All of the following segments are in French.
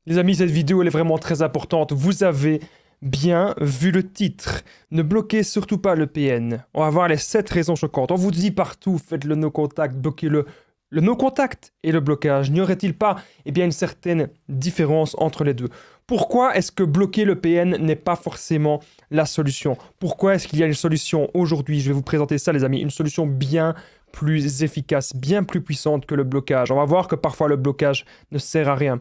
Les amis, cette vidéo elle est vraiment très importante. Vous avez bien vu le titre. Ne bloquez surtout pas le PN. On va voir les 7 raisons choquantes. On vous dit partout, faites le no contact, bloquez-le. Le no contact et le blocage, n'y aurait-il pas une certaine différence entre les deux? Pourquoi est-ce que bloquer le PN n'est pas forcément la solution? Pourquoi est-ce qu'il y a une solution aujourd'hui? Je vais vous présenter ça les amis, une solution bien plus efficace, bien plus puissante que le blocage. On va voir que parfois le blocage ne sert à rien.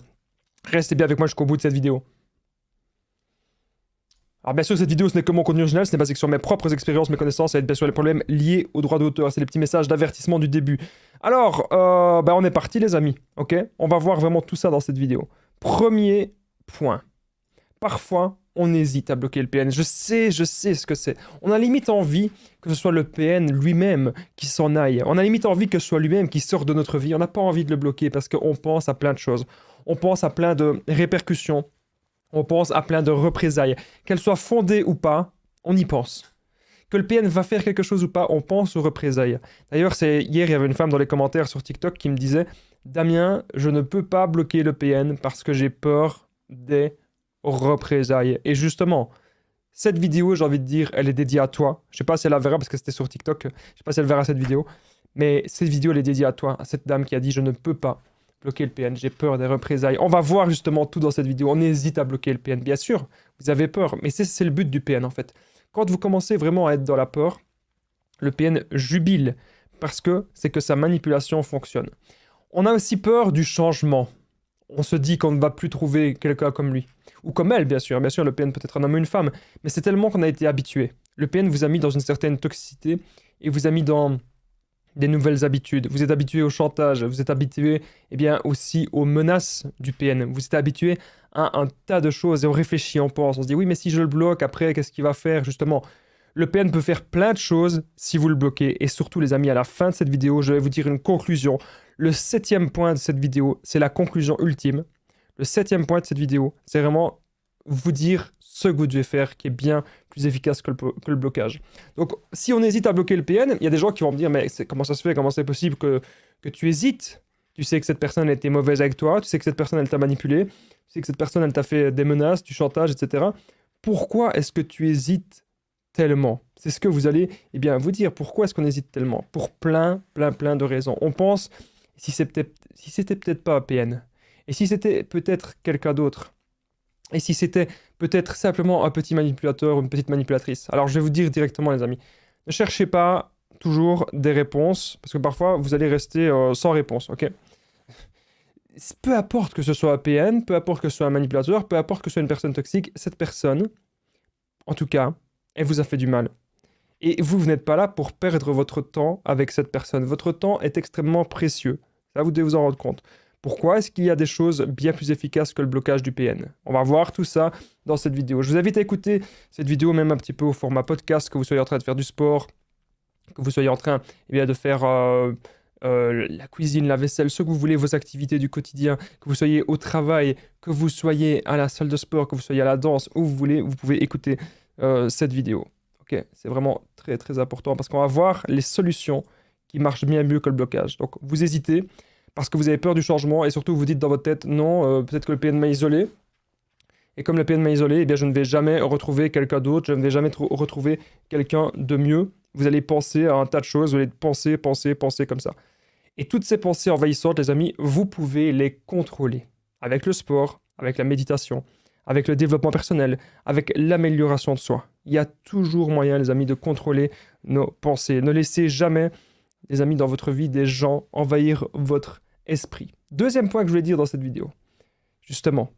Restez bien avec moi jusqu'au bout de cette vidéo. Alors bien sûr, cette vidéo, ce n'est que mon contenu original, ce n'est basé sur mes propres expériences, mes connaissances et bien sûr les problèmes liés aux droits d'auteur. C'est les petits messages d'avertissement du début. Alors, on est parti les amis, ok? On va voir vraiment tout ça dans cette vidéo. Premier point. Parfois, on hésite à bloquer le PN. Je sais ce que c'est. On a limite envie que ce soit le PN lui-même qui s'en aille. On a limite envie que ce soit lui-même qui sorte de notre vie. On n'a pas envie de le bloquer parce qu'on pense à plein de choses. On pense à plein de répercussions. On pense à plein de représailles. Qu'elles soient fondées ou pas, on y pense. Que le PN va faire quelque chose ou pas, on pense aux représailles. D'ailleurs, hier, il y avait une femme dans les commentaires sur TikTok qui me disait « Damien, je ne peux pas bloquer le PN parce que j'ai peur des représailles. » Et justement, cette vidéo, j'ai envie de dire, elle est dédiée à toi. Je sais pas si elle la verra parce que c'était sur TikTok. Je sais pas si elle verra cette vidéo. Mais cette vidéo, elle est dédiée à toi, à cette dame qui a dit « Je ne peux pas bloquer le PN, j'ai peur des représailles. » On va voir justement tout dans cette vidéo. On hésite à bloquer le PN. Bien sûr, vous avez peur, mais c'est le but du PN en fait. Quand vous commencez vraiment à être dans la peur, le PN jubile parce que c'est que sa manipulation fonctionne. On a aussi peur du changement. On se dit qu'on ne va plus trouver quelqu'un comme lui. Ou comme elle, bien sûr. Bien sûr, le PN peut être un homme ou une femme. Mais c'est tellement qu'on a été habitué. Le PN vous a mis dans une certaine toxicité et vous a mis dans des nouvelles habitudes. Vous êtes habitué au chantage, vous êtes habitué aussi aux menaces du PN. Vous êtes habitué à un tas de choses et on réfléchit, on pense, on se dit oui mais si je le bloque après qu'est-ce qu'il va faire justement? Le PN peut faire plein de choses si vous le bloquez et surtout les amis à la fin de cette vidéo je vais vous dire une conclusion. Le 7e point de cette vidéo c'est la conclusion ultime. Le 7e point de cette vidéo c'est vraiment vous dire ce que vous devez faire qui est bien plus efficace que le blocage. Donc, si on hésite à bloquer le PN, il y a des gens qui vont me dire « Mais comment ça se fait? Comment c'est possible que tu hésites? Tu sais que cette personne a été mauvaise avec toi, tu sais que cette personne, elle t'a manipulé, tu sais que cette personne, elle t'a fait des menaces, du chantage, etc. Pourquoi est-ce que tu hésites tellement? » C'est ce que vous allez vous dire. Pourquoi est-ce qu'on hésite tellement? Pour plein de raisons. On pense, si c'était peut-être pas un PN, et si c'était peut-être quelqu'un d'autre, et si c'était peut-être simplement un petit manipulateur ou une petite manipulatrice. Alors je vais vous dire directement les amis, ne cherchez pas toujours des réponses, parce que parfois vous allez rester sans réponse, ok? Peu importe que ce soit un PN, peu importe que ce soit un manipulateur, peu importe que ce soit une personne toxique, cette personne, en tout cas, elle vous a fait du mal. Et vous n'êtes pas là pour perdre votre temps avec cette personne. Votre temps est extrêmement précieux. Ça, vous devez vous en rendre compte. Pourquoi est-ce qu'il y a des choses bien plus efficaces que le blocage du PN? On va voir tout ça dans cette vidéo. Je vous invite à écouter cette vidéo même un petit peu au format podcast, que vous soyez en train de faire du sport, que vous soyez en train de faire la cuisine, la vaisselle, ce que vous voulez, vos activités du quotidien, que vous soyez au travail, que vous soyez à la salle de sport, que vous soyez à la danse, où vous voulez, vous pouvez écouter cette vidéo. Ok, c'est vraiment très important parce qu'on va voir les solutions qui marchent bien mieux que le blocage. Donc vous hésitez parce que vous avez peur du changement et surtout vous dites dans votre tête non, peut-être que le PN m'a isolé. Et comme le PN m'a isolé, je ne vais jamais retrouver quelqu'un d'autre, je ne vais jamais retrouver quelqu'un de mieux. Vous allez penser à un tas de choses, vous allez penser comme ça. Et toutes ces pensées envahissantes, les amis, vous pouvez les contrôler avec le sport, avec la méditation, avec le développement personnel, avec l'amélioration de soi. Il y a toujours moyen, les amis, de contrôler nos pensées. Ne laissez jamais, les amis, dans votre vie, des gens envahir votre esprit. Deuxième point que je voulais dire dans cette vidéo, justement,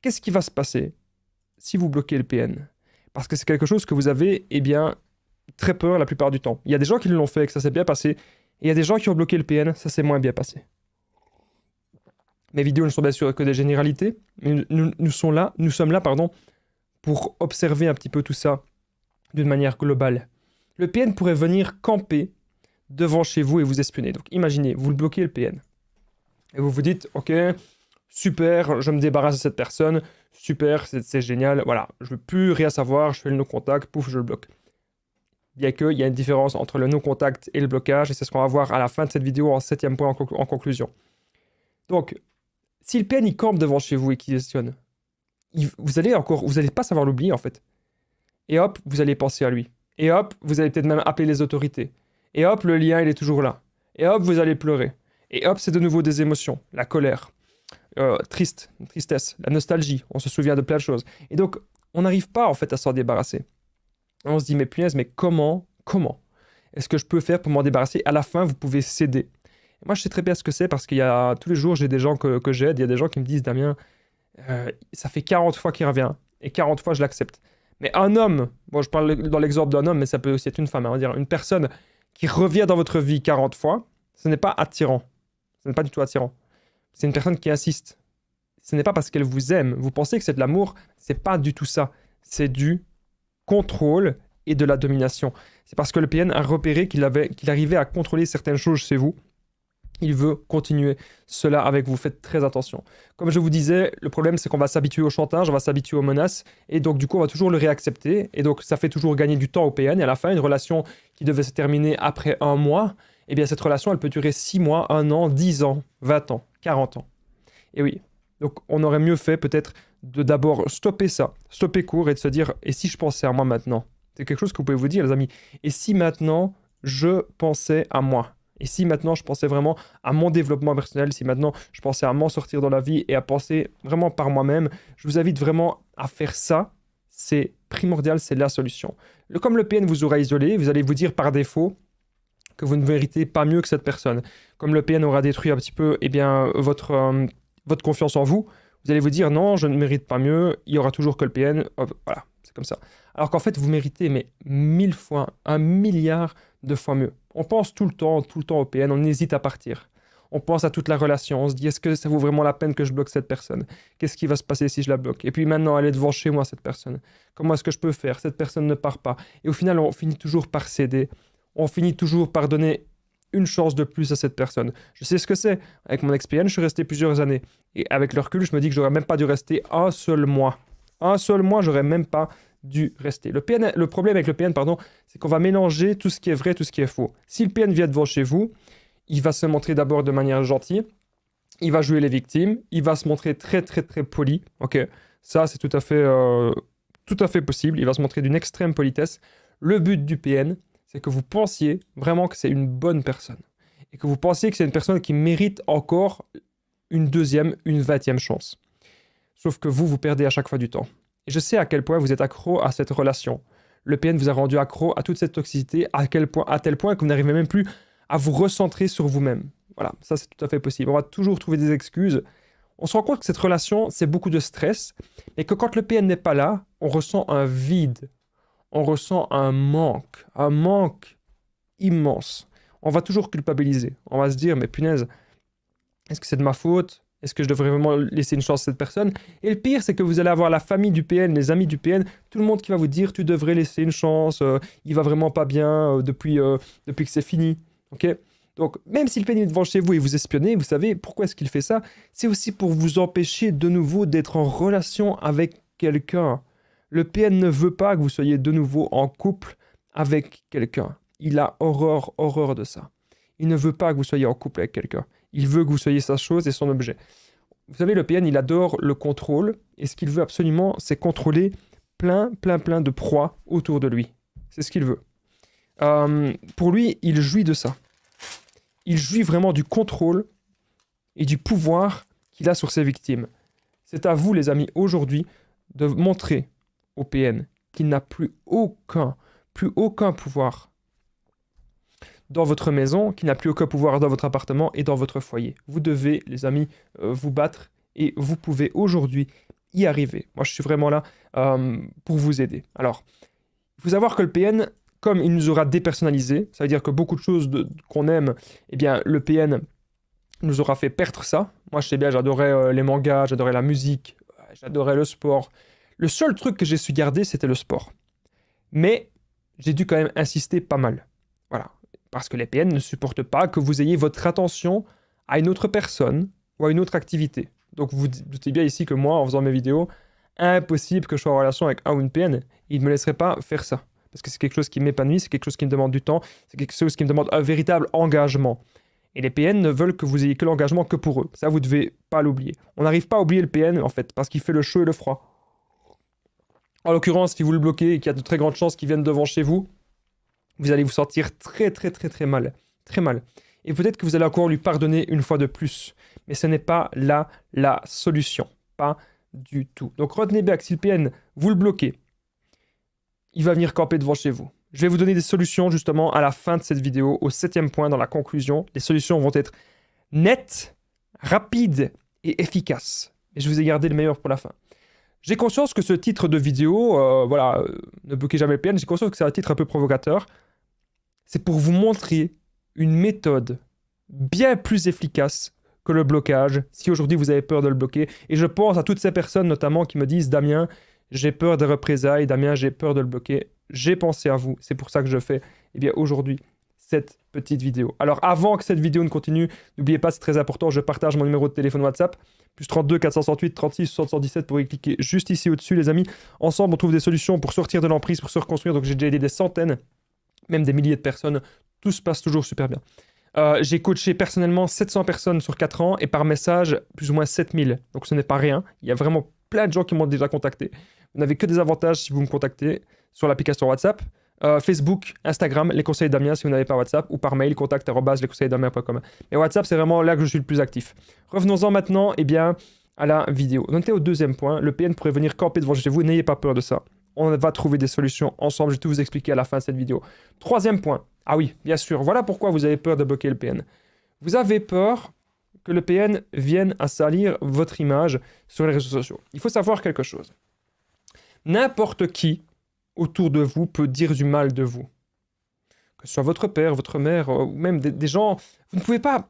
qu'est-ce qui va se passer si vous bloquez le PN? Parce que c'est quelque chose que vous avez, très peur la plupart du temps. Il y a des gens qui l'ont fait et que ça s'est bien passé, et il y a des gens qui ont bloqué le PN, ça s'est moins bien passé. Mes vidéos ne sont bien sûr que des généralités, mais nous sommes là, pour observer un petit peu tout ça d'une manière globale. Le PN pourrait venir camper devant chez vous et vous espionner. Donc imaginez, vous le bloquez le PN. Et vous vous dites, ok, super, je me débarrasse de cette personne, super, c'est génial, voilà, je veux plus rien savoir, je fais le no-contact, pouf, je le bloque. Bien qu'il y a une différence entre le no-contact et le blocage, et c'est ce qu'on va voir à la fin de cette vidéo en 7e point en conclusion. Donc, Si le PN il campe devant chez vous et qu'il questionne, vous allez pas savoir l'oublier en fait. Et hop, vous allez penser à lui. Et hop, vous allez peut-être même appeler les autorités. Et hop, le lien il est toujours là. Et hop, vous allez pleurer. Et hop, c'est de nouveau des émotions, la colère, tristesse, la nostalgie. On se souvient de plein de choses. Et donc, on n'arrive pas en fait à s'en débarrasser. On se dit, mais punaise, mais comment est-ce que je peux faire pour m'en débarrasser? À la fin, vous pouvez céder. Et moi, je sais très bien ce que c'est parce qu'il y a tous les jours, j'ai des gens que j'aide. Il y a des gens qui me disent, Damien, ça fait 40 fois qu'il revient et 40 fois je l'accepte. Mais un homme, bon, je parle dans l'exemple d'un homme, mais ça peut aussi être une femme, hein, on va dire une personne qui revient dans votre vie 40 fois, ce n'est pas attirant. Ce n'est pas du tout attirant. C'est une personne qui insiste. Ce n'est pas parce qu'elle vous aime. Vous pensez que c'est de l'amour, c'est pas du tout ça. C'est du contrôle et de la domination. C'est parce que le PN a repéré qu'il arrivait à contrôler certaines choses chez vous. Il veut continuer cela avec vous. Faites très attention. Comme je vous disais, le problème, c'est qu'on va s'habituer au chantage, on va s'habituer aux menaces, et donc du coup, on va toujours le réaccepter, et donc ça fait toujours gagner du temps au PN, et à la fin, une relation qui devait se terminer après 1 mois, eh bien cette relation, elle peut durer 6 mois, 1 an, 10 ans, 20 ans, 40 ans. Et oui, donc on aurait mieux fait peut-être de d'abord stopper ça, stopper court, et de se dire, et si je pensais à moi maintenant? C'est quelque chose que vous pouvez vous dire, les amis. Et si maintenant, je pensais à moi? Et si maintenant je pensais vraiment à mon développement personnel, si maintenant je pensais à m'en sortir dans la vie et à penser vraiment par moi-même, je vous invite vraiment à faire ça. C'est primordial, c'est la solution. Comme le PN vous aura isolé, vous allez vous dire par défaut que vous ne méritez pas mieux que cette personne. Comme le PN aura détruit un petit peu votre confiance en vous, vous allez vous dire non, je ne mérite pas mieux, il y aura toujours que le PN. Voilà, c'est comme ça. Alors qu'en fait, vous méritez mais 1000 fois, 1 milliard de fois mieux. On pense tout le temps au PN, on hésite à partir. On pense à toute la relation, on se dit est-ce que ça vaut vraiment la peine que je bloque cette personne? Qu'est-ce qui va se passer si je la bloque? Et puis maintenant, elle est devant chez moi, cette personne. Comment est-ce que je peux faire? Cette personne ne part pas. Et au final, on finit toujours par céder. On finit toujours par donner une chance de plus à cette personne. Je sais ce que c'est. Avec mon expérience, je suis resté plusieurs années. Et avec le recul, je me dis que j'aurais même pas dû rester un seul mois. Un seul mois, j'aurais même pas dû rester. Le problème avec le PN, c'est qu'on va mélanger tout ce qui est vrai, tout ce qui est faux. Si le PN vient devant chez vous, il va se montrer d'abord de manière gentille, il va jouer les victimes, il va se montrer très très très poli. Ok, ça c'est tout à fait possible. Il va se montrer d'une extrême politesse. Le but du PN, c'est que vous pensiez vraiment que c'est une bonne personne et que vous pensiez que c'est une personne qui mérite encore une deuxième, une 20e chance. Sauf que vous perdez à chaque fois du temps. Et je sais à quel point vous êtes accro à cette relation. Le PN vous a rendu accro à toute cette toxicité, à tel point que vous n'arrivez même plus à vous recentrer sur vous-même. Voilà, ça c'est tout à fait possible. On va toujours trouver des excuses. On se rend compte que cette relation, c'est beaucoup de stress, et que quand le PN n'est pas là, on ressent un vide, on ressent un manque immense. On va toujours culpabiliser. On va se dire, mais punaise, est-ce que c'est de ma faute? Est-ce que je devrais vraiment laisser une chance à cette personne? Et le pire, c'est que vous allez avoir la famille du PN, les amis du PN, tout le monde qui va vous dire tu devrais laisser une chance, il va vraiment pas bien depuis que c'est fini. Ok? Donc, même si le PN est devant chez vous et vous espionnez, vous savez pourquoi est-ce qu'il fait ça? C'est aussi pour vous empêcher de nouveau d'être en relation avec quelqu'un. Le PN ne veut pas que vous soyez de nouveau en couple avec quelqu'un. Il a horreur de ça. Il ne veut pas que vous soyez en couple avec quelqu'un. Il veut que vous soyez sa chose et son objet. Vous savez, le PN, il adore le contrôle. Et ce qu'il veut absolument, c'est contrôler plein de proies autour de lui. C'est ce qu'il veut. Pour lui, il jouit de ça. Il jouit vraiment du contrôle et du pouvoir qu'il a sur ses victimes. C'est à vous, les amis, aujourd'hui, de montrer au PN qu'il n'a plus aucun pouvoir dans votre maison, qui n'a plus aucun pouvoir dans votre appartement et dans votre foyer. Vous devez, les amis, vous battre et vous pouvez aujourd'hui y arriver. Moi, je suis vraiment là pour vous aider. Alors, il faut savoir que le PN, comme il nous aura dépersonnalisé, ça veut dire que beaucoup de choses qu'on aime, eh bien, le PN nous aura fait perdre ça. Moi, je sais bien, j'adorais les mangas, j'adorais la musique, j'adorais le sport. Le seul truc que j'ai su garder, c'était le sport. Mais j'ai dû quand même insister pas mal. Voilà. Parce que les PN ne supportent pas que vous ayez votre attention à une autre personne ou à une autre activité. Donc vous doutez bien ici que moi, en faisant mes vidéos, impossible que je sois en relation avec un ou une PN. Il ne me laisserait pas faire ça. Parce que c'est quelque chose qui m'épanouit, c'est quelque chose qui me demande du temps, c'est quelque chose qui me demande un véritable engagement. Et les PN ne veulent que vous ayez que l'engagement que pour eux. Ça, vous devez pas l'oublier. On n'arrive pas à oublier le PN, en fait, parce qu'il fait le chaud et le froid. En l'occurrence, si vous le bloquez et qu'il y a de très grandes chances qu'il vienne devant chez vous, vous allez vous sentir très mal. Très mal. Et peut-être que vous allez encore lui pardonner une fois de plus. Mais ce n'est pas là la solution. Pas du tout. Donc retenez bien que si le PN, vous le bloquez, il va venir camper devant chez vous. Je vais vous donner des solutions justement à la fin de cette vidéo, au 7e point dans la conclusion. Les solutions vont être nettes, rapides et efficaces. Et je vous ai gardé le meilleur pour la fin. J'ai conscience que ce titre de vidéo, ne bloquez jamais le PN, j'ai conscience que c'est un titre un peu provocateur. C'est pour vous montrer une méthode bien plus efficace que le blocage, si aujourd'hui vous avez peur de le bloquer. Et je pense à toutes ces personnes notamment qui me disent « Damien, j'ai peur des représailles, Damien, j'ai peur de le bloquer. » J'ai pensé à vous, c'est pour ça que je fais aujourd'hui cette petite vidéo. Alors avant que cette vidéo ne continue, n'oubliez pas, c'est très important, je partage mon numéro de téléphone WhatsApp, plus 32 468 36 77 pour y cliquer juste ici au-dessus les amis. Ensemble, on trouve des solutions pour sortir de l'emprise, pour se reconstruire. Donc j'ai déjà aidé des centaines, même des milliers de personnes. Tout se passe toujours super bien. J'ai coaché personnellement 700 personnes sur 4 ans et par message, plus ou moins 7000. Donc ce n'est pas rien. Il y a vraiment plein de gens qui m'ont déjà contacté. Vous n'avez que des avantages si vous me contactez sur l'application WhatsApp, Facebook, Instagram, les conseils Damien si vous n'avez pas WhatsApp, ou par mail, contact@lesconseilsdamien.com. Mais WhatsApp, c'est vraiment là que je suis le plus actif. Revenons-en maintenant à la vidéo. On était au 2e point. Le PN pourrait venir camper devant chez vous. N'ayez pas peur de ça. On va trouver des solutions ensemble. Je vais tout vous expliquer à la fin de cette vidéo. 3e point. Ah oui, bien sûr. Voilà pourquoi vous avez peur de bloquer le PN. Vous avez peur que le PN vienne à salir votre image sur les réseaux sociaux. Il faut savoir quelque chose. N'importe qui autour de vous peut dire du mal de vous. Que ce soit votre père, votre mère, ou même des gens... Vous ne pouvez pas...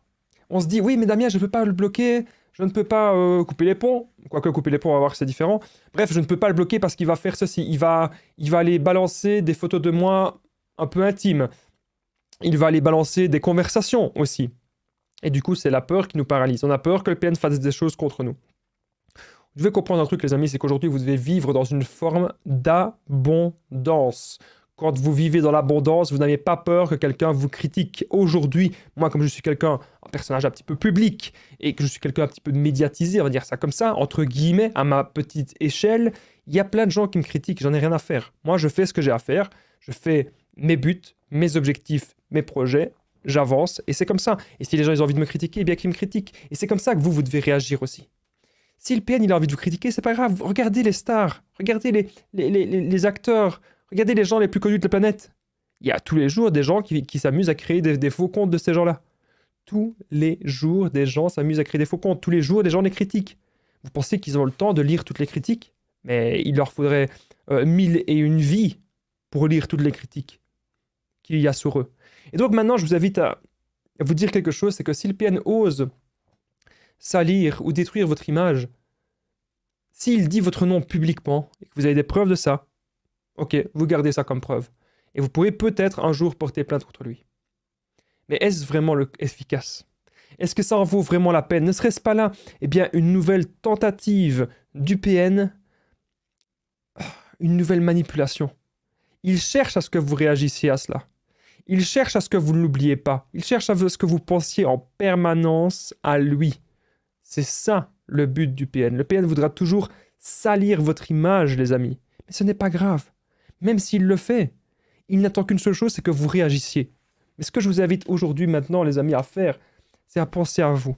On se dit, oui, mais Damien, je ne peux pas le bloquer, je ne peux pas couper les ponts. Quoique couper les ponts, on va voir que c'est différent. Bref, je ne peux pas le bloquer parce qu'il va faire ceci. Il va aller balancer des photos de moi un peu intimes. Il va aller balancer des conversations aussi. Et du coup, c'est la peur qui nous paralyse. On a peur que le PN fasse des choses contre nous. Vous devez comprendre un truc, les amis, c'est qu'aujourd'hui, vous devez vivre dans une forme d'abondance. Quand vous vivez dans l'abondance, vous n'avez pas peur que quelqu'un vous critique. Aujourd'hui, moi, comme je suis un personnage un petit peu public, et que je suis quelqu'un un petit peu médiatisé, on va dire ça comme ça, entre guillemets, à ma petite échelle, il y a plein de gens qui me critiquent, j'en ai rien à faire. Moi, je fais ce que j'ai à faire, je fais mes buts, mes objectifs, mes projets, j'avance, et c'est comme ça. Et si les gens ils ont envie de me critiquer, eh bien qu'ils me critiquent. Et c'est comme ça que vous devez réagir aussi. Si le PN il a envie de vous critiquer, c'est pas grave. Regardez les stars, regardez les acteurs, regardez les gens les plus connus de la planète. Il y a tous les jours des gens qui s'amusent à créer des faux comptes de ces gens-là. Tous les jours, des gens s'amusent à créer des faux comptes. Tous les jours, des gens les critiquent. Vous pensez qu'ils ont le temps de lire toutes les critiques? Mais il leur faudrait 1001 vies pour lire toutes les critiques qu'il y a sur eux. Et donc maintenant, je vous invite à vous dire quelque chose, c'est que si le PN ose salir ou détruire votre image, s'il dit votre nom publiquement et que vous avez des preuves de ça, ok, vous gardez ça comme preuve. Et vous pourrez peut-être un jour porter plainte contre lui. Mais est-ce vraiment efficace? Est-ce que ça en vaut vraiment la peine? Ne serait-ce pas là, eh bien, une nouvelle tentative du PN, une nouvelle manipulation? Il cherche à ce que vous réagissiez à cela. Il cherche à ce que vous ne l'oubliez pas. Il cherche à ce que vous pensiez en permanence à lui. C'est ça le but du PN. Le PN voudra toujours salir votre image, les amis. Mais ce n'est pas grave. Même s'il le fait, il n'attend qu'une seule chose, c'est que vous réagissiez. Mais ce que je vous invite aujourd'hui, maintenant, les amis, à faire, c'est à penser à vous.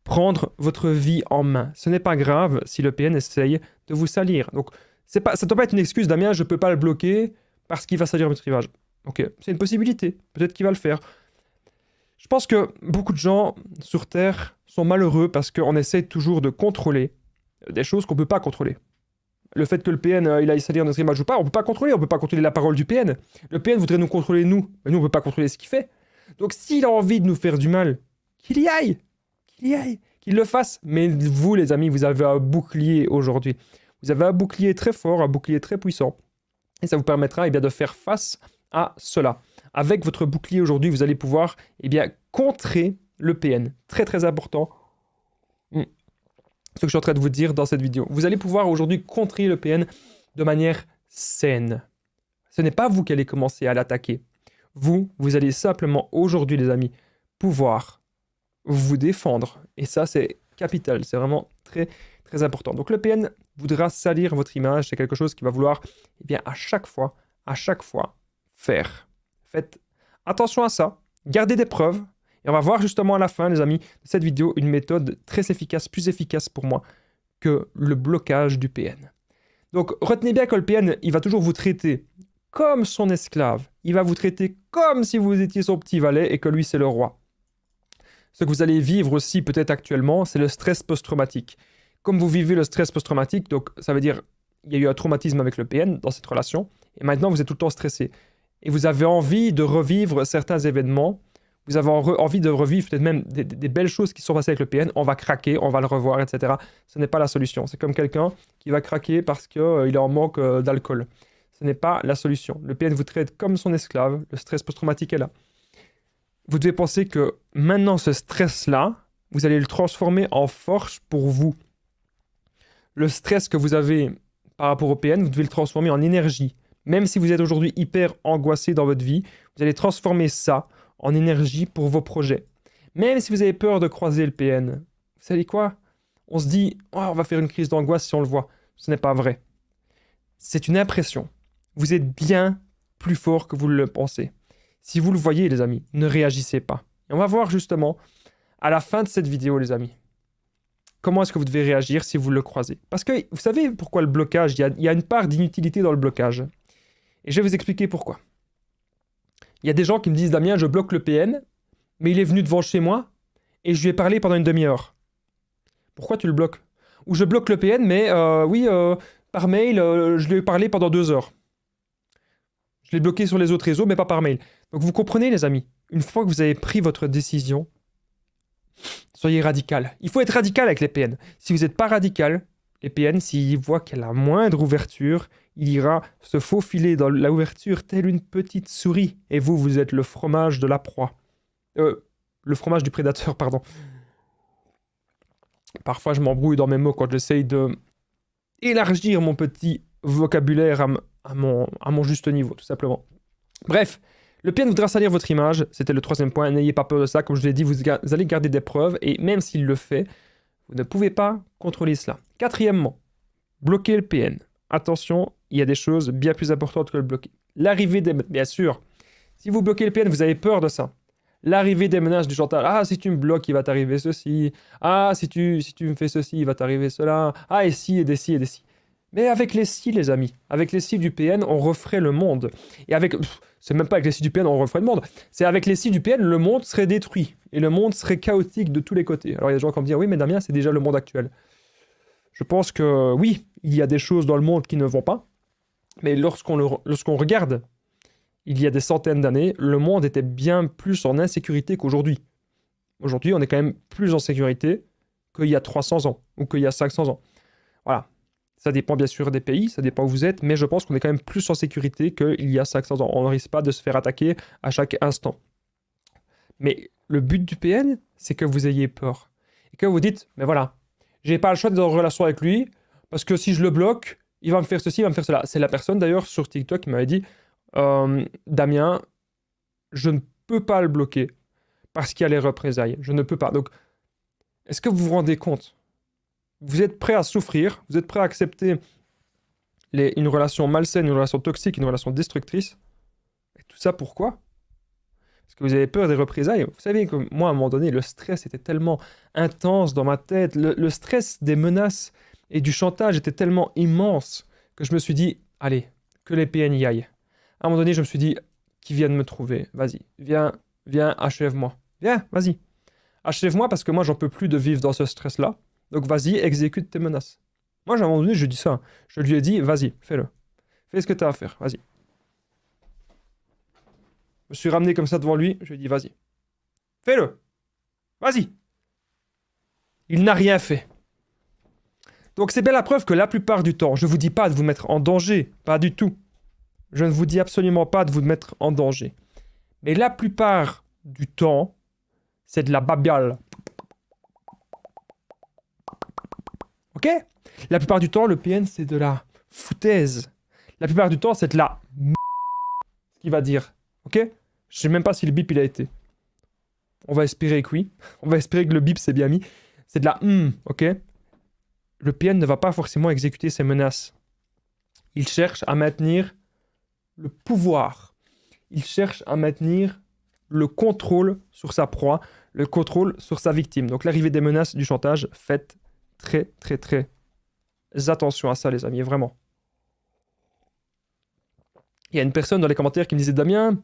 Prendre votre vie en main. Ce n'est pas grave si le PN essaye de vous salir. Donc, ça ne doit pas être une excuse, Damien, je ne peux pas le bloquer parce qu'il va salir votre image. Ok, c'est une possibilité. Peut-être qu'il va le faire. Je pense que beaucoup de gens sur Terre sont malheureux parce qu'on essaie toujours de contrôler des choses qu'on ne peut pas contrôler. Le fait que le PN il aille salir notre image ou pas, on ne peut pas contrôler. On ne peut pas contrôler la parole du PN. Le PN voudrait nous contrôler nous, mais nous on ne peut pas contrôler ce qu'il fait. Donc s'il a envie de nous faire du mal, qu'il y aille, qu'il le fasse. Mais vous les amis, vous avez un bouclier aujourd'hui. Vous avez un bouclier très fort, un bouclier très puissant. Et ça vous permettra eh bien, de faire face à cela. Avec votre bouclier aujourd'hui, vous allez pouvoir eh bien, contrer le PN. Très très important. Ce que je suis en train de vous dire dans cette vidéo. Vous allez pouvoir aujourd'hui contrer le PN de manière saine. Ce n'est pas vous qui allez commencer à l'attaquer. Vous allez simplement aujourd'hui les amis, pouvoir vous défendre. Et ça, c'est capital. C'est vraiment très, très important. Donc, le PN voudra salir votre image. C'est quelque chose qu'il va vouloir, eh bien, à chaque fois, faire. Faites attention à ça. Gardez des preuves. Et on va voir justement à la fin, les amis, de cette vidéo, une méthode très efficace, plus efficace pour moi que le blocage du PN. Donc, retenez bien que le PN, il va toujours vous traiter comme son esclave. Il va vous traiter comme si vous étiez son petit valet et que lui, c'est le roi. Ce que vous allez vivre aussi peut-être actuellement, c'est le stress post-traumatique. Comme vous vivez le stress post-traumatique, donc ça veut dire il y a eu un traumatisme avec le PN dans cette relation, et maintenant vous êtes tout le temps stressé. Et vous avez envie de revivre certains événements, vous avez envie de revivre peut-être même des belles choses qui sont passées avec le PN, on va craquer, on va le revoir, etc. Ce n'est pas la solution. C'est comme quelqu'un qui va craquer parce qu'il est en manque d'alcool. Ce n'est pas la solution. Le PN vous traite comme son esclave, le stress post-traumatique est là. Vous devez penser que maintenant, ce stress-là, vous allez le transformer en force pour vous. Le stress que vous avez par rapport au PN, vous devez le transformer en énergie. Même si vous êtes aujourd'hui hyper angoissé dans votre vie, vous allez transformer ça en énergie pour vos projets. Même si vous avez peur de croiser le PN, vous savez quoi? On se dit, oh, on va faire une crise d'angoisse si on le voit. Ce n'est pas vrai. C'est une impression. Vous êtes bien plus fort que vous le pensez. Si vous le voyez, les amis, ne réagissez pas. Et on va voir justement, à la fin de cette vidéo, les amis, comment est-ce que vous devez réagir si vous le croisez. Parce que, vous savez pourquoi le blocage, il y a une part d'inutilité dans le blocage. Et je vais vous expliquer pourquoi. Il y a des gens qui me disent, Damien, je bloque le PN, mais il est venu devant chez moi, et je lui ai parlé pendant une demi-heure. Pourquoi tu le bloques? Ou je bloque le PN, mais par mail, je lui ai parlé pendant 2 heures. Je l'ai bloqué sur les autres réseaux, mais pas par mail. Donc vous comprenez, les amis, une fois que vous avez pris votre décision, soyez radical. Il faut être radical avec les PN. Si vous n'êtes pas radical, les PN, s'il voit qu'il y a la moindre ouverture, il ira se faufiler dans la ouverture telle une petite souris. Et vous, vous êtes le fromage de la proie. Le fromage du prédateur, pardon. Parfois, je m'embrouille dans mes mots quand j'essaye de élargir mon petit vocabulaire à mon juste niveau, tout simplement. Bref, le PN voudra salir votre image, c'était le 3e point, n'ayez pas peur de ça, comme je l'ai dit, vous allez garder des preuves, et même s'il le fait, vous ne pouvez pas contrôler cela. 4e, bloquer le PN. Attention, il y a des choses bien plus importantes que le bloquer. L'arrivée des... Bien sûr, si vous bloquez le PN, vous avez peur de ça. L'arrivée des menaces du chantage. Ah, si tu me bloques, il va t'arriver ceci. Ah, si tu me fais ceci, il va t'arriver cela. Ah, et si, et des si, et des si. Mais avec les si, les amis, avec les si du PN, on referait le monde. Et avec... C'est même pas avec les si du PN, on referait le monde. C'est avec les si du PN, le monde serait détruit. Et le monde serait chaotique de tous les côtés. Alors il y a des gens qui vont me dire, oui, mais Damien, c'est déjà le monde actuel. Je pense que, oui, il y a des choses dans le monde qui ne vont pas. Mais lorsqu'on regarde, il y a des centaines d'années, le monde était bien plus en insécurité qu'aujourd'hui. Aujourd'hui, on est quand même plus en sécurité qu'il y a 300 ans ou qu'il y a 500 ans. Voilà. Ça dépend bien sûr des pays, ça dépend où vous êtes, mais je pense qu'on est quand même plus en sécurité qu'il y a 500 ans. On ne risque pas de se faire attaquer à chaque instant. Mais le but du PN, c'est que vous ayez peur. Et que vous dites, mais voilà, j'ai pas le choix d'être en relation avec lui, parce que si je le bloque, il va me faire ceci, il va me faire cela. C'est la personne d'ailleurs sur TikTok qui m'avait dit, Damien, je ne peux pas le bloquer, parce qu'il y a les représailles. Je ne peux pas. Donc, est-ce que vous vous rendez compte? Vous êtes prêt à souffrir, vous êtes prêt à accepter une relation malsaine, une relation toxique, une relation destructrice. Et tout ça pourquoi? Parce que vous avez peur des représailles. Vous savez que moi, à un moment donné, le stress était tellement intense dans ma tête. Le stress des menaces et du chantage était tellement immense que je me suis dit, allez, que les PN y aillent. À un moment donné, je me suis dit, qu'ils viennent me trouver. Vas-y, viens, achève-moi. Viens, vas-y. Achève-moi parce que moi, j'en peux plus de vivre dans ce stress-là. Donc vas-y, exécute tes menaces. Moi, à un moment donné, je dis ça. Je lui ai dit, vas-y, fais-le. Fais ce que tu as à faire, vas-y. Je me suis ramené comme ça devant lui, je lui ai dit, vas-y. Fais-le. Vas-y. Il n'a rien fait. Donc c'est bien la preuve que la plupart du temps, je ne vous dis pas de vous mettre en danger, pas du tout. Je ne vous dis absolument pas de vous mettre en danger. Mais la plupart du temps, c'est de la babiole. Ok? La plupart du temps, le PN, c'est de la foutaise. La plupart du temps, c'est de la ce qu'il va dire. Ok? Je sais même pas si le bip, il a été. On va espérer que oui. On va espérer que le bip s'est bien mis. C'est de la ok? Le PN ne va pas forcément exécuter ses menaces. Il cherche à maintenir le pouvoir. Il cherche à maintenir le contrôle sur sa proie, le contrôle sur sa victime. Donc l'arrivée des menaces, du chantage, faites très, très, très attention à ça, les amis, vraiment. Il y a une personne dans les commentaires qui me disait « Damien,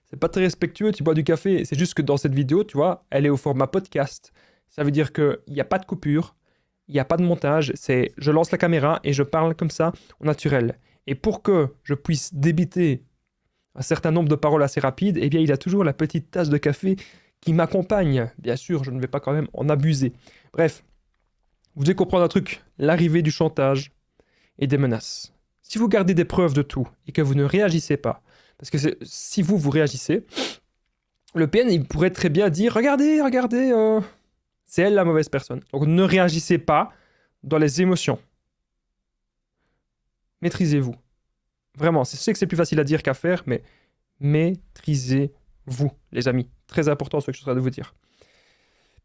c'est pas très respectueux, tu bois du café. » C'est juste que dans cette vidéo, tu vois, elle est au format podcast. Ça veut dire qu'il n'y a pas de coupure, il n'y a pas de montage. C'est je lance la caméra et je parle comme ça, au naturel. Et pour que je puisse débiter un certain nombre de paroles assez rapides, eh bien, il y a toujours la petite tasse de café qui m'accompagne. Bien sûr, je ne vais pas quand même en abuser. Bref, vous devez comprendre un truc. L'arrivée du chantage et des menaces. Si vous gardez des preuves de tout et que vous ne réagissez pas, parce que si vous réagissez, le PN, il pourrait très bien dire « Regardez, regardez, c'est elle la mauvaise personne. » Donc ne réagissez pas dans les émotions. Maîtrisez-vous. Vraiment, je sais que c'est plus facile à dire qu'à faire, mais maîtrisez-vous, les amis. Très important ce que je suis en train de vous dire.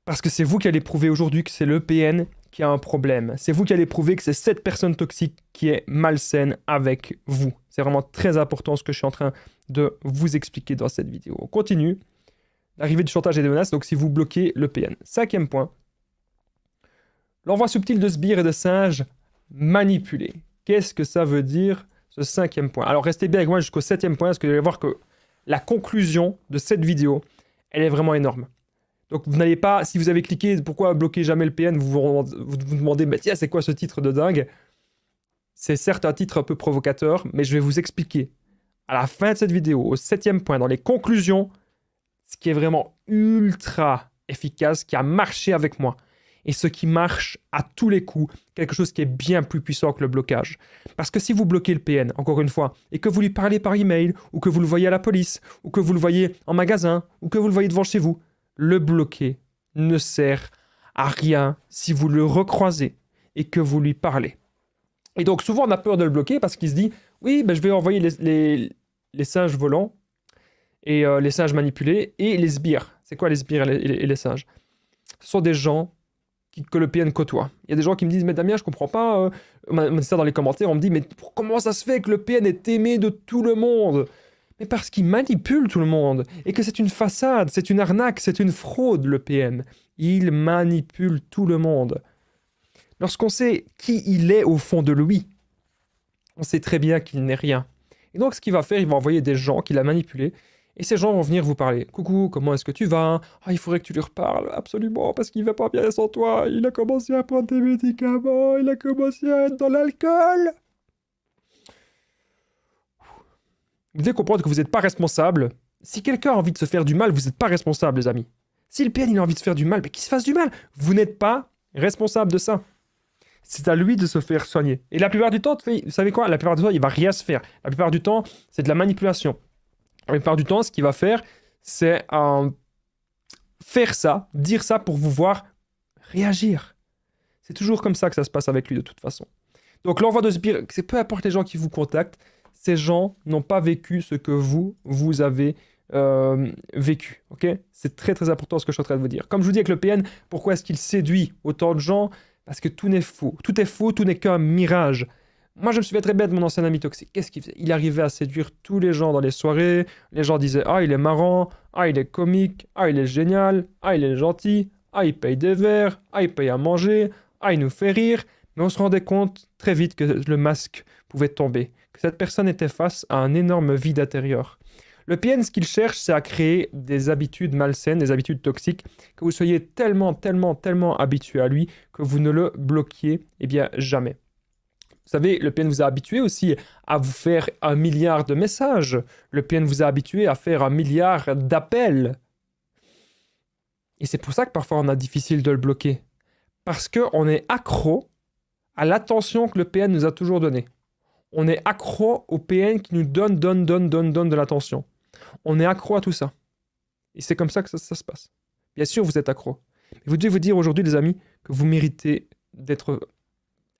Parce que c'est vous qui allez prouver aujourd'hui que c'est le PN qui a un problème. C'est vous qui allez prouver que c'est cette personne toxique qui est malsaine avec vous. C'est vraiment très important ce que je suis en train de vous expliquer dans cette vidéo. On continue. L'arrivée du chantage et des menaces, donc si vous bloquez le PN. 5e point. L'envoi subtil de sbires et de singes manipulés. Qu'est-ce que ça veut dire, ce 5e point? Alors restez bien avec moi jusqu'au 7e point, parce que vous allez voir que la conclusion de cette vidéo, elle est vraiment énorme. Donc vous n'allez pas, si vous avez cliqué pourquoi bloquer jamais le PN, vous demandez, mais tiens, c'est quoi ce titre de dingue? C'est certes un titre un peu provocateur, mais je vais vous expliquer à la fin de cette vidéo, au 7e point, dans les conclusions, ce qui est vraiment ultra efficace, qui a marché avec moi. Et ce qui marche à tous les coups, quelque chose qui est bien plus puissant que le blocage. Parce que si vous bloquez le PN, encore une fois, et que vous lui parlez par email, ou que vous le voyez à la police, ou que vous le voyez en magasin, ou que vous le voyez devant chez vous, le bloquer ne sert à rien si vous le recroisez et que vous lui parlez. Et donc souvent on a peur de le bloquer parce qu'il se dit « Oui, ben, je vais envoyer les singes volants et les singes manipulés et les sbires. » C'est quoi les sbires et les singes? Ce sont des gens que le PN côtoie. Il y a des gens qui me disent « Mais Damien, je comprends pas. » On m'a dit ça dans les commentaires, on me dit « Mais comment ça se fait que le PN est aimé de tout le monde ?» Mais parce qu'il manipule tout le monde, et que c'est une façade, c'est une arnaque, c'est une fraude, le PN. Il manipule tout le monde. Lorsqu'on sait qui il est au fond de lui, on sait très bien qu'il n'est rien. Et donc ce qu'il va faire, il va envoyer des gens qu'il a manipulés, et ces gens vont venir vous parler. « Coucou, comment est-ce que tu vas? Ah, il faudrait que tu lui reparles, absolument, parce qu'il va pas bien sans toi. Il a commencé à prendre des médicaments, il a commencé à être dans l'alcool. » Vous devez comprendre que vous n'êtes pas responsable. Si quelqu'un a envie de se faire du mal, vous n'êtes pas responsable, les amis. Si le PN il a envie de se faire du mal, mais qu'il se fasse du mal. Vous n'êtes pas responsable de ça. C'est à lui de se faire soigner. Et la plupart du temps, vous savez quoi? La plupart du temps, il va rien se faire. La plupart du temps, c'est de la manipulation. La plupart du temps, ce qu'il va faire, c'est faire ça, dire ça pour vous voir réagir. C'est toujours comme ça que ça se passe avec lui de toute façon. Donc l'envoi de sbires, c'est peu importe les gens qui vous contactent, ces gens n'ont pas vécu ce que vous avez vécu. Okay? C'est très très important ce que je suis en train de vous dire. Comme je vous dis avec le PN, pourquoi est-ce qu'il séduit autant de gens? Parce que tout n'est faux. Tout est faux, tout n'est qu'un mirage. Moi, je me souviens très bien de mon ancien ami toxique. Qu'est-ce qu'il faisait? Il arrivait à séduire tous les gens dans les soirées. Les gens disaient « Ah, il est marrant. Ah, il est comique. Ah, il est génial. Ah, il est gentil. Ah, il paye des verres. Ah, il paye à manger. Ah, il nous fait rire. » Mais on se rendait compte très vite que le masque pouvait tomber, que cette personne était face à un énorme vide intérieur. Le PN, ce qu'il cherche, c'est à créer des habitudes malsaines, des habitudes toxiques, que vous soyez tellement habitué à lui que vous ne le bloquiez jamais. Vous savez, le PN vous a habitué aussi à vous faire 1 milliard de messages. Le PN vous a habitué à faire 1 milliard d'appels. Et c'est pour ça que parfois on a difficile de le bloquer. Parce qu'on est accro à l'attention que le PN nous a toujours donnée. On est accro au PN qui nous donne de l'attention. On est accro à tout ça. Et c'est comme ça que ça se passe. Bien sûr, vous êtes accro. Mais vous devez vous dire aujourd'hui, les amis, que vous méritez d'être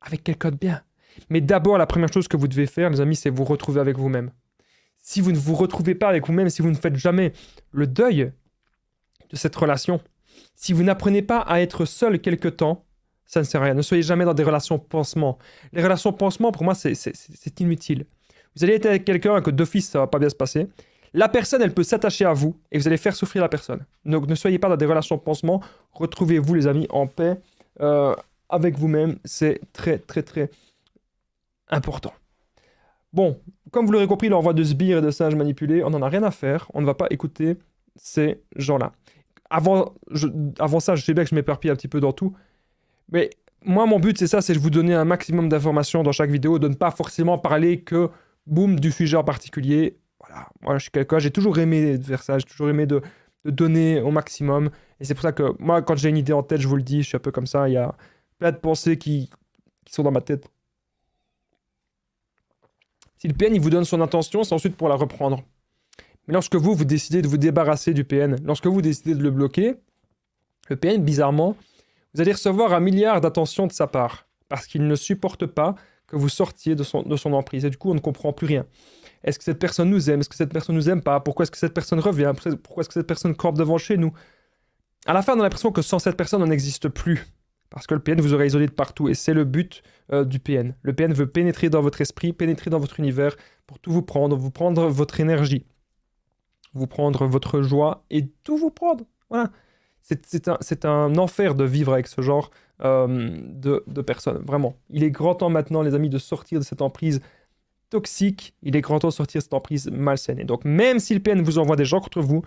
avec quelqu'un de bien. Mais d'abord, la première chose que vous devez faire, les amis, c'est vous retrouver avec vous-même. Si vous ne vous retrouvez pas avec vous-même, si vous ne faites jamais le deuil de cette relation. Si vous n'apprenez pas à être seul quelque temps, ça ne sert à rien. Ne soyez jamais dans des relations pansement. Les relations pansement, pour moi, c'est inutile. Vous allez être avec quelqu'un que d'office, ça va pas bien se passer. La personne, elle peut s'attacher à vous et vous allez faire souffrir la personne. Donc ne soyez pas dans des relations pansement. Retrouvez-vous, les amis, en paix avec vous-même. C'est très, très, très important. Bon, comme vous l'aurez compris, l'envoi de sbires et de singes manipulés, on n'en a rien à faire. On ne va pas écouter ces gens-là. Avant ça, je sais bien que je m'éparpille un petit peu dans tout. Mais moi, mon but, c'est ça, c'est de vous donner un maximum d'informations dans chaque vidéo, de ne pas forcément parler que, boum, du sujet en particulier. Voilà, moi, je suis quelqu'un, j'ai toujours aimé faire ça, j'ai toujours aimé de donner au maximum. Et c'est pour ça que moi, quand j'ai une idée en tête, je vous le dis, je suis un peu comme ça, il y a plein de pensées qui sont dans ma tête. Si le PN, il vous donne son intention, c'est ensuite pour la reprendre. Mais lorsque vous décidez de vous débarrasser du PN, lorsque vous décidez de le bloquer, le PN, bizarrement, vous allez recevoir 1 milliard d'attention de sa part, parce qu'il ne supporte pas que vous sortiez de son emprise. Et du coup, on ne comprend plus rien. Est-ce que cette personne nous aime? Est-ce que cette personne nous aime pas? Pourquoi est-ce que cette personne revient? Pourquoi est-ce que cette personne campe devant chez nous? À la fin, on a l'impression que sans cette personne, on n'existe plus. Parce que le PN vous aura isolé de partout. Et c'est le but du PN. Le PN veut pénétrer dans votre esprit, pénétrer dans votre univers, pour tout vous prendre votre énergie, vous prendre votre joie et tout vous prendre. Voilà. C'est un enfer de vivre avec ce genre de personnes. Vraiment. Il est grand temps maintenant, les amis, de sortir de cette emprise toxique. Il est grand temps de sortir de cette emprise malsaine. Et donc, même si le PN vous envoie des gens contre vous,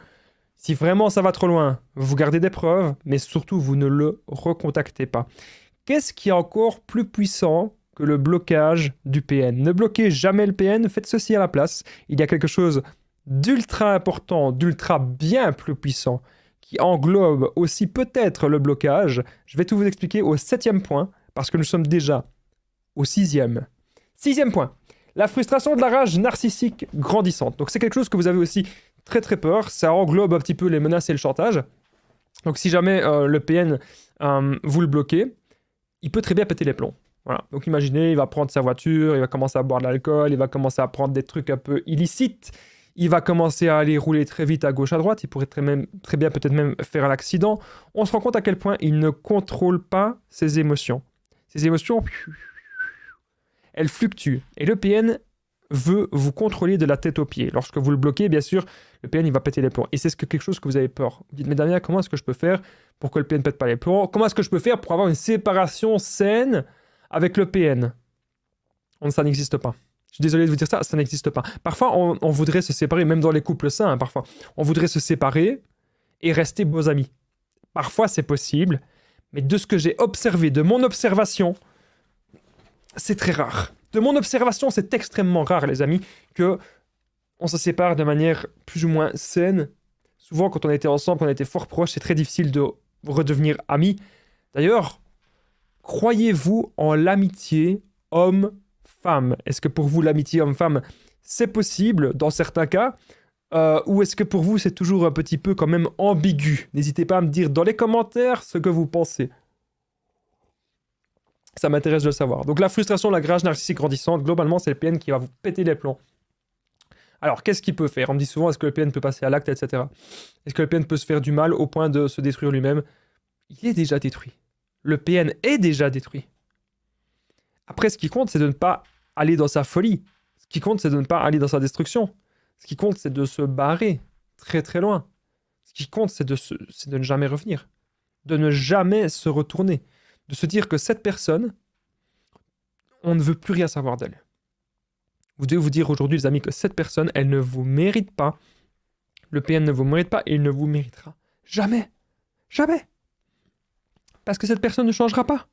si vraiment ça va trop loin, vous gardez des preuves, mais surtout, vous ne le recontactez pas. Qu'est-ce qui est encore plus puissant que le blocage du PN? Ne bloquez jamais le PN, faites ceci à la place. Il y a quelque chose d'ultra important, d'ultra bien plus puissant, qui englobe aussi peut-être le blocage. Je vais tout vous expliquer au 7e point, parce que nous sommes déjà au 6e. 6e point, la frustration de la rage narcissique grandissante. Donc c'est quelque chose que vous avez aussi très très peur, ça englobe un petit peu les menaces et le chantage. Donc si jamais le PN, vous le bloquez, il peut très bien péter les plombs. Voilà. Donc imaginez, il va prendre sa voiture, il va commencer à boire de l'alcool, il va commencer à prendre des trucs un peu illicites, il va commencer à aller rouler très vite à gauche, à droite, il pourrait très bien peut-être même faire un accident. On se rend compte à quel point il ne contrôle pas ses émotions. Ses émotions, elles fluctuent. Et le PN veut vous contrôler de la tête aux pieds. Lorsque vous le bloquez, bien sûr, le PN, il va péter les plombs. Et c'est quelque chose que vous avez peur. Vous dites, mais Damien, comment est-ce que je peux faire pour que le PN ne pète pas les plombs? Comment est-ce que je peux faire pour avoir une séparation saine avec le PN? Ça n'existe pas. Je suis désolé de vous dire ça, ça n'existe pas. Parfois, on voudrait se séparer, même dans les couples sains, parfois. On voudrait se séparer et rester beaux amis. Parfois, c'est possible, mais de ce que j'ai observé, de mon observation, c'est très rare. De mon observation, c'est extrêmement rare, les amis, que on se sépare de manière plus ou moins saine. Souvent, quand on était ensemble, quand on était fort proches, c'est très difficile de redevenir amis. D'ailleurs, croyez-vous en l'amitié homme-femme? Est-ce que pour vous, l'amitié homme-femme, c'est possible dans certains cas? Ou est-ce que pour vous, c'est toujours un petit peu quand même ambigu? N'hésitez pas à me dire dans les commentaires ce que vous pensez. Ça m'intéresse de le savoir. Donc la frustration, la rage narcissique grandissante, globalement, c'est le PN qui va vous péter les plombs. Alors, qu'est-ce qu'il peut faire? On me dit souvent, est-ce que le PN peut passer à l'acte, etc. Est-ce que le PN peut se faire du mal au point de se détruire lui-même? Il est déjà détruit. Le PN est déjà détruit. Après, ce qui compte, c'est de ne pas aller dans sa folie. Ce qui compte, c'est de ne pas aller dans sa destruction. Ce qui compte, c'est de se barrer très très loin. Ce qui compte, c'est de ne jamais revenir. De ne jamais se retourner. De se dire que cette personne, on ne veut plus rien savoir d'elle. Vous devez vous dire aujourd'hui, les amis, que cette personne, elle ne vous mérite pas. Le PN ne vous mérite pas et il ne vous méritera jamais. Jamais. Parce que cette personne ne changera pas.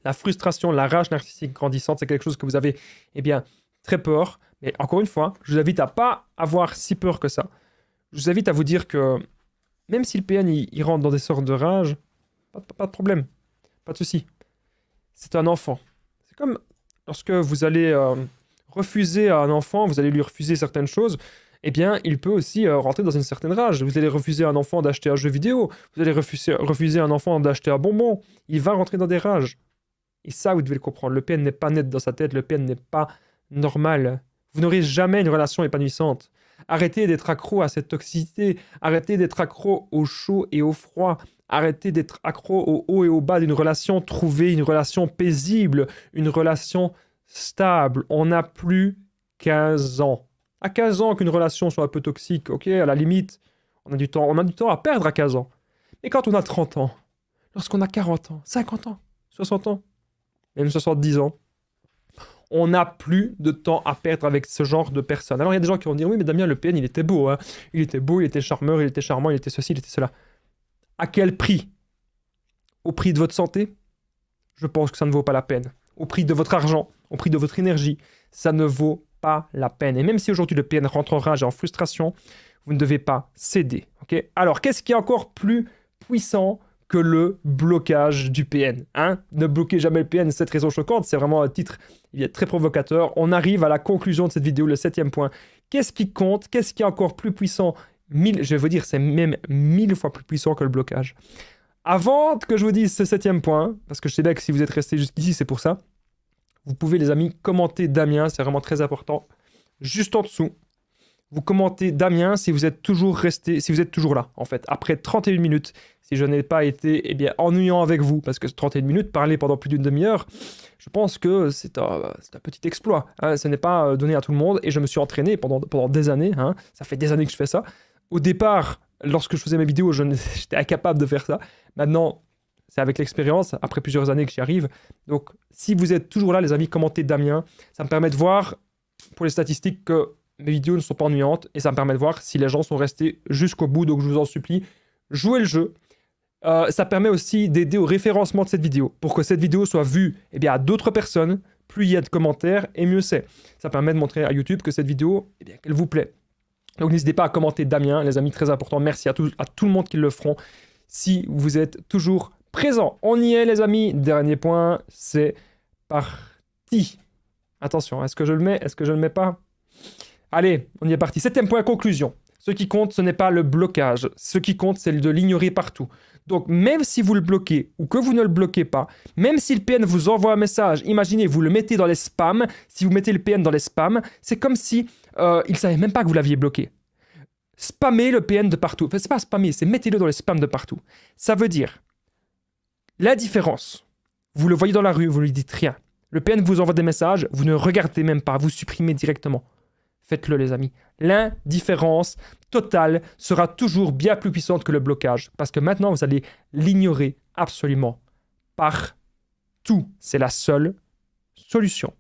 La frustration, la rage narcissique grandissante, c'est quelque chose que vous avez, eh bien, très peur. Mais encore une fois, je vous invite à pas avoir si peur que ça. Je vous invite à vous dire que même si le PN, il rentre dans des sortes de rage, pas de problème. Pas de souci. C'est un enfant. C'est comme lorsque vous allez refuser à un enfant, vous allez lui refuser certaines choses, eh bien, il peut aussi rentrer dans une certaine rage. Vous allez refuser à un enfant d'acheter un jeu vidéo, vous allez refuser à un enfant d'acheter un bonbon, il va rentrer dans des rages. Et ça, vous devez le comprendre. Le PN n'est pas net dans sa tête, le PN n'est pas normal. Vous n'aurez jamais une relation épanouissante. Arrêtez d'être accro à cette toxicité. Arrêtez d'être accro au chaud et au froid. Arrêtez d'être accro au haut et au bas d'une relation. Trouvez une relation paisible, une relation stable. On n'a plus 15 ans. À 15 ans qu'une relation soit un peu toxique, ok, à la limite, on a du temps à perdre à 15 ans. Mais quand on a 30 ans, lorsqu'on a 40 ans, 50 ans, 60 ans, même 70 ans, on n'a plus de temps à perdre avec ce genre de personnes. Alors il y a des gens qui vont dire, oui mais Damien, le PN, il était beau, hein. Il était beau, il était charmeur, il était charmant, il était ceci, il était cela. À quel prix? Au prix de votre santé? Je pense que ça ne vaut pas la peine. Au prix de votre argent, au prix de votre énergie, ça ne vaut pas la peine. Et même si aujourd'hui le PN rentre en rage et en frustration, vous ne devez pas céder. Okay. Alors, qu'est-ce qui est encore plus puissant que le blocage du PN, hein? Ne bloquez jamais le PN, cette raison choquante, c'est vraiment un titre il est très provocateur. On arrive à la conclusion de cette vidéo, le 7e point. Qu'est-ce qui compte? Qu'est-ce qui est encore plus puissant? Je vais vous dire, c'est même 1000 fois plus puissant que le blocage. Avant que je vous dise ce 7e point, parce que je sais bien que si vous êtes resté jusqu'ici, c'est pour ça, vous pouvez, les amis, commenter Damien, c'est vraiment très important. Juste en dessous, vous commentez Damien si vous êtes toujours resté, si vous êtes toujours là, en fait. Après 31 minutes, si je n'ai pas été, eh bien, ennuyant avec vous, parce que 31 minutes, parler pendant plus d'une demi-heure, je pense que c'est un petit exploit. Hein, ce n'est pas donné à tout le monde, et je me suis entraîné pendant des années, hein, ça fait des années que je fais ça. Au départ, lorsque je faisais mes vidéos, j'étais incapable de faire ça. Maintenant, c'est avec l'expérience, après plusieurs années que j'y arrive. Donc, si vous êtes toujours là, les amis, commentez Damien. Ça me permet de voir, pour les statistiques, que mes vidéos ne sont pas ennuyantes. Et ça me permet de voir si les gens sont restés jusqu'au bout. Donc, je vous en supplie, jouez le jeu. Ça permet aussi d'aider au référencement de cette vidéo. Pour que cette vidéo soit vue eh bien, à d'autres personnes, plus il y a de commentaires, et mieux c'est. Ça permet de montrer à YouTube que cette vidéo, eh bien, qu'elle vous plaît. Donc, n'hésitez pas à commenter Damien, les amis, très important. Merci à tout le monde qui le feront. Si vous êtes toujours présent. On y est, les amis. Dernier point, c'est parti. Attention, est-ce que je le mets? Est-ce que je ne le mets pas? Allez, on y est parti. 7e point, conclusion. Ce qui compte, ce n'est pas le blocage. Ce qui compte, c'est de l'ignorer partout. Donc, même si vous le bloquez ou que vous ne le bloquez pas, même si le PN vous envoie un message, imaginez, vous le mettez dans les spams. Si vous mettez le PN dans les spams, c'est comme si il ne savait même pas que vous l'aviez bloqué. Spammez le PN de partout. Enfin, c'est pas spammer, c'est mettez-le dans les spams de partout. Ça veut dire l'indifférence. Vous le voyez dans la rue, vous ne lui dites rien. Le PN vous envoie des messages, vous ne regardez même pas, vous supprimez directement. Faites-le, les amis. L'indifférence totale sera toujours bien plus puissante que le blocage. Parce que maintenant, vous allez l'ignorer absolument partout. C'est la seule solution.